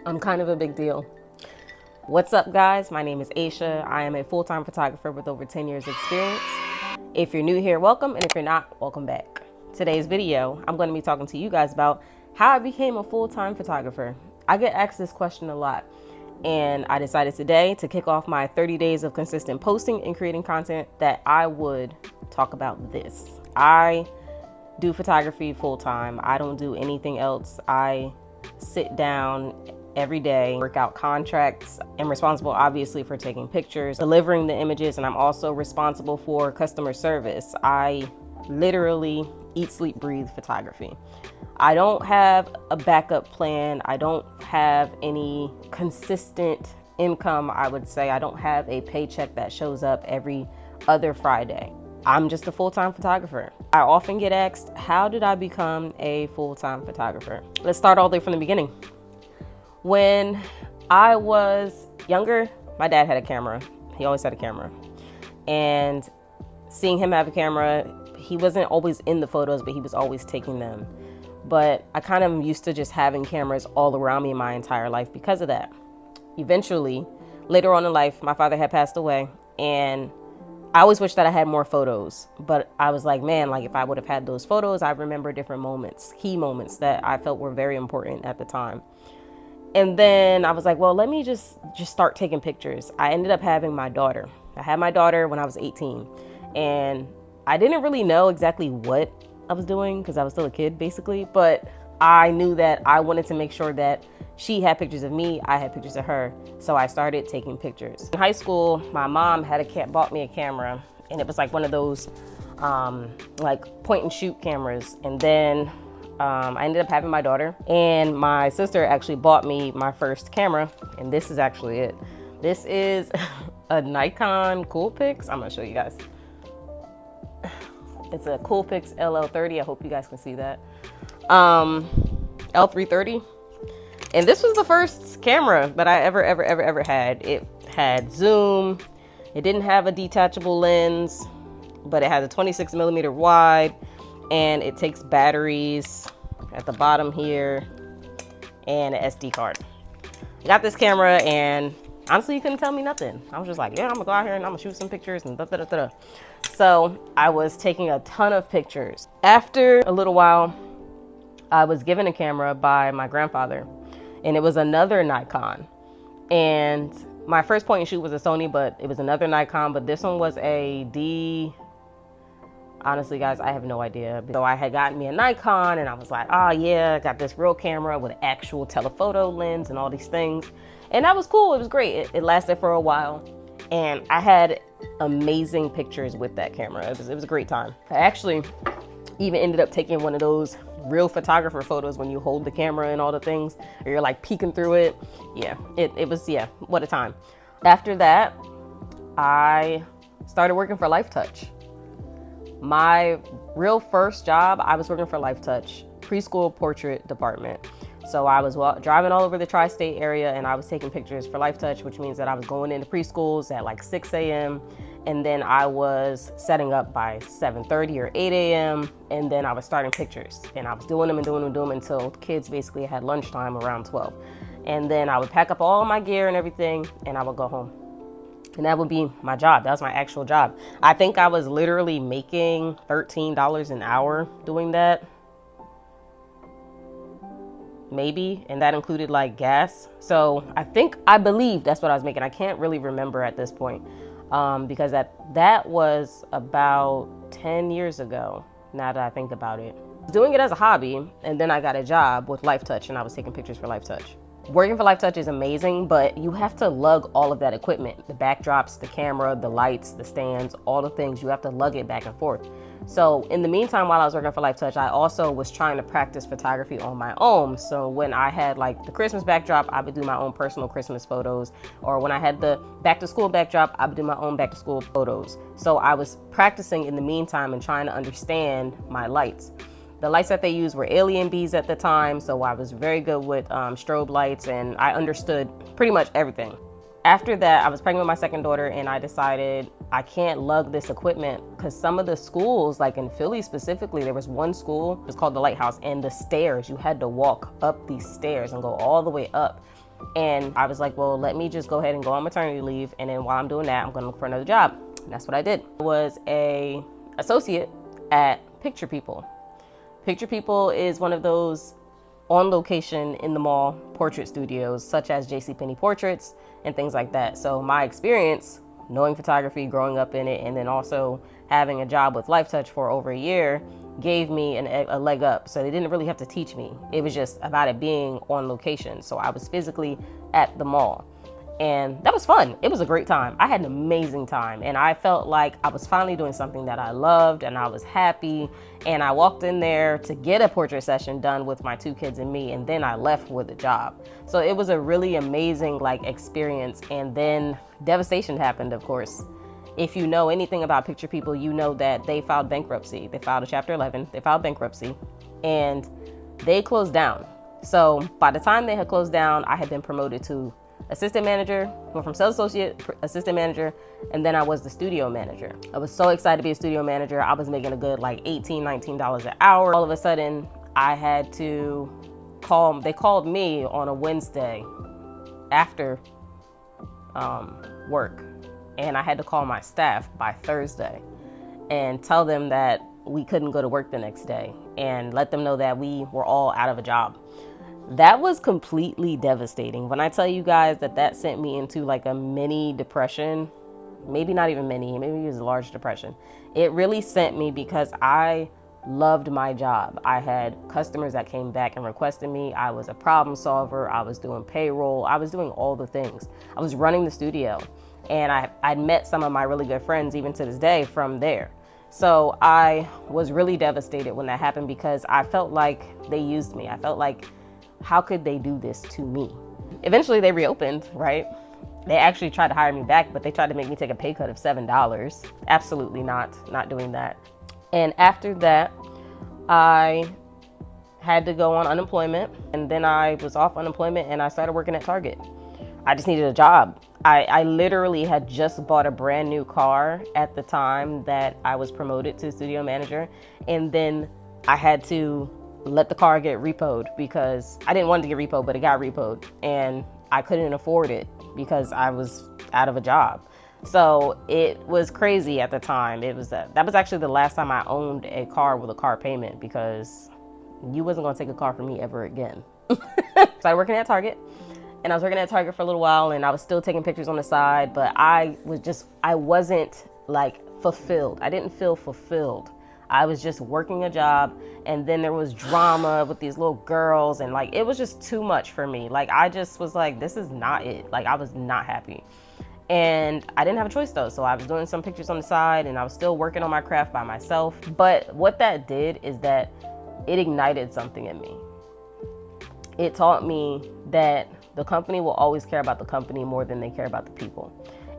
I'm kind of a big deal. What's up, guys? My name is Aisha. I am a full-time photographer with over 10 years experience. If you're new here, welcome, and if you're not, welcome back. Today's video, I'm going to be talking to you guys about how I became a full-time photographer. I get asked this question a lot, and I decided today to kick off my 30 days of consistent posting and creating content that I would talk about this. I do photography full-time. I don't do anything else. I sit down every day, work out contracts. I'm responsible, obviously, for taking pictures, delivering the images, and I'm also responsible for customer service. I literally eat, sleep, breathe photography. I don't have a backup plan. I don't have any consistent income, I would say. I don't have a paycheck that shows up every other Friday. I'm just a full-time photographer. I often get asked, how did I become a full-time photographer? Let's start all the way from the beginning. When I was younger, my dad had a camera. He always had a camera. And seeing him have a camera, he wasn't always in the photos, but he was always taking them. But I kind of used to just having cameras all around me my entire life because of that. Eventually, later on in life, my father had passed away, and I always wish that I had more photos, but I was like, man, like if I would have had those photos, I remember different moments, key moments that I felt were very important at the time. And then I was like, well, let me just start taking pictures. I ended up having my daughter. I had my daughter when I was 18, and I didn't really know exactly what I was doing because I was still a kid basically, but I knew that I wanted to make sure that she had pictures of me, I had pictures of her, so I started taking pictures. In high school, my mom bought me a camera, and it was like one of those like point and shoot cameras. And then I ended up having my daughter, and my sister actually bought me my first camera, and this is actually it. This is a Nikon Coolpix. I'm gonna show you guys. It's a Coolpix LL30. I hope you guys can see that. L330. And this was the first camera that I ever had. It had zoom. It didn't have a detachable lens, but it has a 26mm wide, and it takes batteries at the bottom here and an SD card. I got this camera, and honestly, you couldn't tell me nothing. I was just like, yeah, I'm gonna go out here and I'm gonna shoot some pictures and da-da-da-da. So I was taking a ton of pictures. After a little while, I was given a camera by my grandfather, and it was another Nikon. And my first point and shoot was a Sony, but it was another Nikon, but this one was a D. Honestly, guys, I have no idea. So I had gotten me a Nikon, and I was like, oh yeah, I got this real camera with an actual telephoto lens and all these things. And that was cool, it was great. It lasted for a while. And I had amazing pictures with that camera. It was a great time. I actually even ended up taking one of those real photographer photos when you hold the camera and all the things, or you're like peeking through it. Yeah, it was, yeah, what a time. After that, I started working for Lifetouch. My real first job, I was working for Lifetouch, preschool portrait department. So I was driving all over the tri-state area, and I was taking pictures for Lifetouch, which means that I was going into preschools at like 6 a.m. And then I was setting up by 7:30 or 8 a.m. And then I was starting pictures, and I was doing them until kids basically had lunchtime around 12. And then I would pack up all my gear and everything, and I would go home. And that would be my job. That was my actual job. I think I was literally making $13 an hour doing that. Maybe, and that included like gas. So I believe that's what I was making. I can't really remember at this point, because that was about 10 years ago, now that I think about it. Doing it as a hobby, and then I got a job with Lifetouch, and I was taking pictures for Lifetouch. Working for Lifetouch is amazing, but you have to lug all of that equipment, the backdrops, the camera, the lights, the stands, all the things. You have to lug it back and forth. So in the meantime, while I was working for Lifetouch, I also was trying to practice photography on my own. So when I had like the Christmas backdrop, I would do my own personal Christmas photos. Or when I had the back to school backdrop, I would do my own back to school photos. So I was practicing in the meantime and trying to understand my lights. The lights that they used were alien bees at the time, so I was very good with strobe lights, and I understood pretty much everything. After that, I was pregnant with my second daughter, and I decided I can't lug this equipment, because some of the schools, like in Philly specifically, there was one school, it was called the Lighthouse, and the stairs, you had to walk up these stairs and go all the way up. And I was like, well, let me just go ahead and go on maternity leave. And then while I'm doing that, I'm going to look for another job. And that's what I did. I was a associate at Picture People. Picture People is one of those on location in the mall portrait studios, such as JCPenney Portraits and things like that. So my experience knowing photography, growing up in it, and then also having a job with Life Touch for over a year gave me a leg up. So they didn't really have to teach me. It was just about it being on location. So I was physically at the mall. And that was fun. It was a great time. I had an amazing time. And I felt like I was finally doing something that I loved and I was happy. And I walked in there to get a portrait session done with my 2 kids and me. And then I left with a job. So it was a really amazing experience. And then devastation happened, of course. If you know anything about Picture People, you know that they filed bankruptcy. They filed a Chapter 11. They filed bankruptcy and they closed down. So by the time they had closed down, I had been promoted to assistant manager, went from sales associate, assistant manager, and then I was the studio manager. I was so excited to be a studio manager. I was making a good $18, $19 an hour. All of a sudden, I had to they called me on a Wednesday after work, and I had to call my staff by Thursday and tell them that we couldn't go to work the next day and let them know that we were all out of a job. That was completely devastating. When I tell you guys that sent me into a mini depression, maybe not even mini, maybe it was a large depression. It really sent me because I loved my job. I had customers that came back and requested me. I was a problem solver. I was doing payroll. I was doing all the things. I was running the studio, and I'd met some of my really good friends even to this day from there. So I was really devastated when that happened because I felt like they used me. I felt like, how could they do this to me? Eventually they reopened, right? They actually tried to hire me back, but they tried to make me take a pay cut of $7. Absolutely not doing that. And after that, I had to go on unemployment, and then I was off unemployment and I started working at Target. I just needed a job. I literally had just bought a brand new car at the time that I was promoted to studio manager, and then I had to let the car get repoed because I didn't want it to get repoed, but it got repoed and I couldn't afford it because I was out of a job. So it was crazy at the time. That was actually the last time I owned a car with a car payment because you wasn't going to take a car from me ever again. So I was working at Target, and I was working at Target for a little while, and I was still taking pictures on the side, but I wasn't fulfilled. I didn't feel fulfilled. I was just working a job, and then there was drama with these little girls, and it was just too much for me. I just was like, this is not it. I was not happy. And I didn't have a choice though. So I was doing some pictures on the side, and I was still working on my craft by myself. But what that did is that it ignited something in me. It taught me that the company will always care about the company more than they care about the people.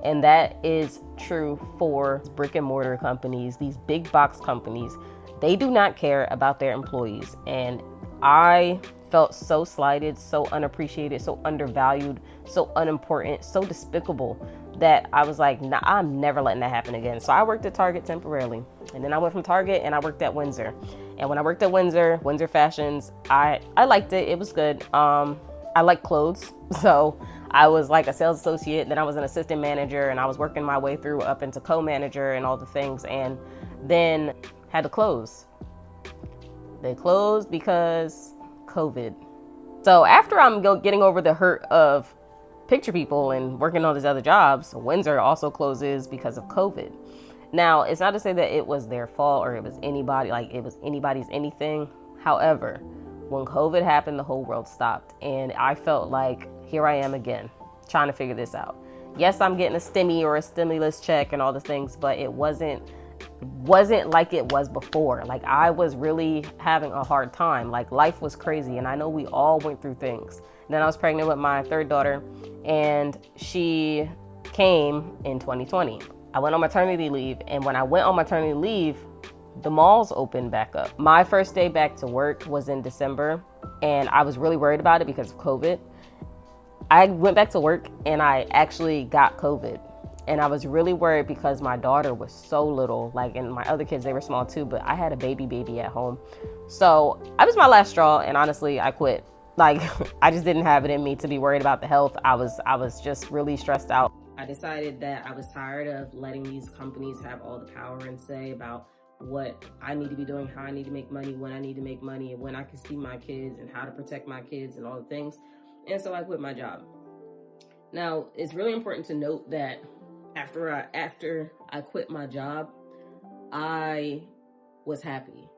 And that is true for brick and mortar companies, these big box companies. They do not care about their employees. And I felt so slighted, so unappreciated, so undervalued, so unimportant, so despicable that I was like, nah, I'm never letting that happen again. So I worked at Target temporarily. And then I went from Target and I worked at Windsor. And when I worked at Windsor Fashions, I liked it. It was good. I like clothes. So I was a sales associate, then I was an assistant manager, and I was working my way through up into co-manager and all the things, and then had to close. They closed because COVID. So after I'm getting over the hurt of Picture People and working on these other jobs, Windsor also closes because of COVID. Now, it's not to say that it was their fault or it was anybody's anything. However, when COVID happened, the whole world stopped. And I felt like, here I am again, trying to figure this out. Yes, I'm getting a stimmy or a stimulus check and all the things, but it wasn't like it was before. I was really having a hard time. Life was crazy, and I know we all went through things. Then I was pregnant with my third daughter, and she came in 2020. I went on maternity leave, and when I went on maternity leave, the malls opened back up. My first day back to work was in December, and I was really worried about it because of COVID. I went back to work and I actually got COVID. And I was really worried because my daughter was so little, and my other kids, they were small too, but I had a baby at home. So I was my last straw, and honestly, I quit. Like, I just didn't have it in me to be worried about the health. I was just really stressed out. I decided that I was tired of letting these companies have all the power and say about what I need to be doing, how I need to make money, when I need to make money, and when I can see my kids and how to protect my kids and all the things. And so I quit my job. Now, it's really important to note that after I quit my job, I was happy.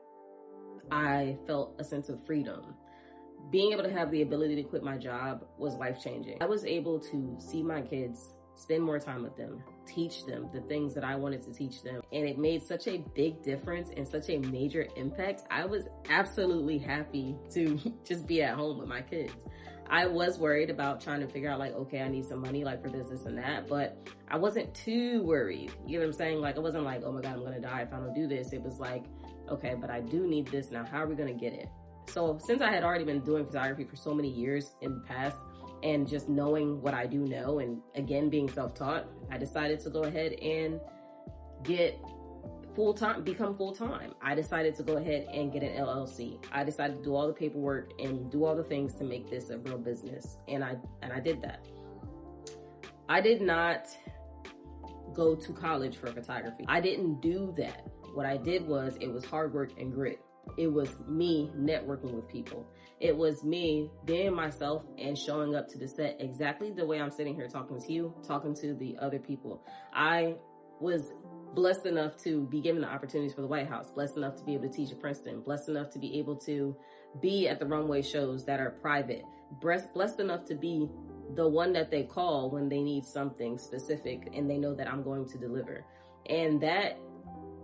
I felt a sense of freedom. Being able to have the ability to quit my job was life-changing. I was able to see my kids, spend more time with them, teach them the things that I wanted to teach them. And it made such a big difference and such a major impact. I was absolutely happy to just be at home with my kids. I was worried about trying to figure out like, okay, I need some money like for this and that, but I wasn't too worried. You know what I'm saying? Like, it wasn't like, oh my God, I'm gonna die if I don't do this. It was like, okay, but I do need this now. How are we gonna get it? So since I had already been doing photography for so many years in the past and just knowing what I do know, and again, being self-taught, I decided to go ahead and become full-time. I decided to go ahead and get an LLC. I decided to do all the paperwork and do all the things to make this a real business. And I did that. I did not go to college for photography. I didn't do that. What I did was, it was hard work and grit. It was me networking with people. It was me being myself and showing up to the set exactly the way I'm sitting here talking to you, talking to the other people. I was blessed enough to be given the opportunities for the White House, blessed enough to be able to teach at Princeton, blessed enough to be able to be at the runway shows that are private, blessed enough to be the one that they call when they need something specific and they know that I'm going to deliver. And that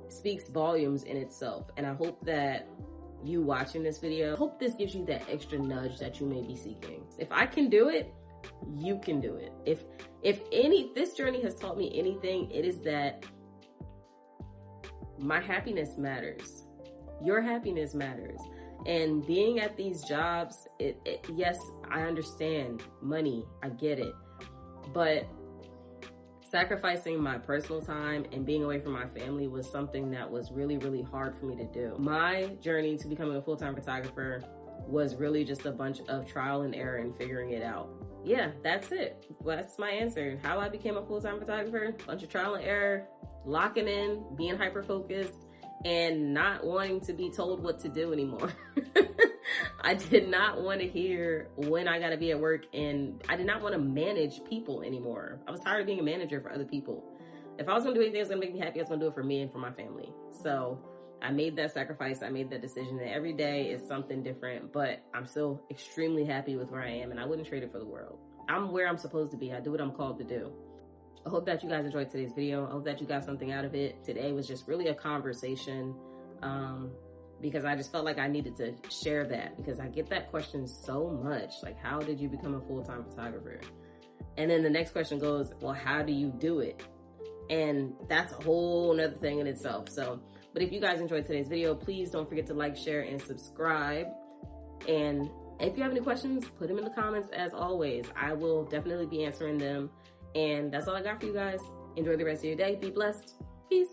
speaks volumes in itself. And I hope that you watching this video, I hope this gives you that extra nudge that you may be seeking. If I can do it, you can do it. If this journey has taught me anything, it is that my happiness matters. Your happiness matters. And being at these jobs, yes, I understand money, I get it, but sacrificing my personal time and being away from my family was something that was really, really hard for me to do. My journey to becoming a full-time photographer was really just a bunch of trial and error and figuring it out. Yeah, that's it. That's my answer. How I became a full-time photographer, bunch of trial and error, locking in, being hyper-focused, and not wanting to be told what to do anymore. I did not want to hear when I got to be at work, and I did not want to manage people anymore. I was tired of being a manager for other people. If I was going to do anything that's going to make me happy, I was going to do it for me and for my family. So I made that sacrifice. I made that decision, and every day is something different, but I'm still extremely happy with where I am, and I wouldn't trade it for the world. I'm where I'm supposed to be. I do what I'm called to do. I hope that you guys enjoyed today's video. I hope that you got something out of it. Today was just really a conversation because I just felt like I needed to share that, because I get that question so much. Like, how did you become a full-time photographer? And then the next question goes, well, how do you do it? And that's a whole nother thing in itself. So, but if you guys enjoyed today's video, please don't forget to like, share, and subscribe. And if you have any questions, put them in the comments as always. I will definitely be answering them. And that's all I got for you guys. Enjoy the rest of your day. Be blessed. Peace.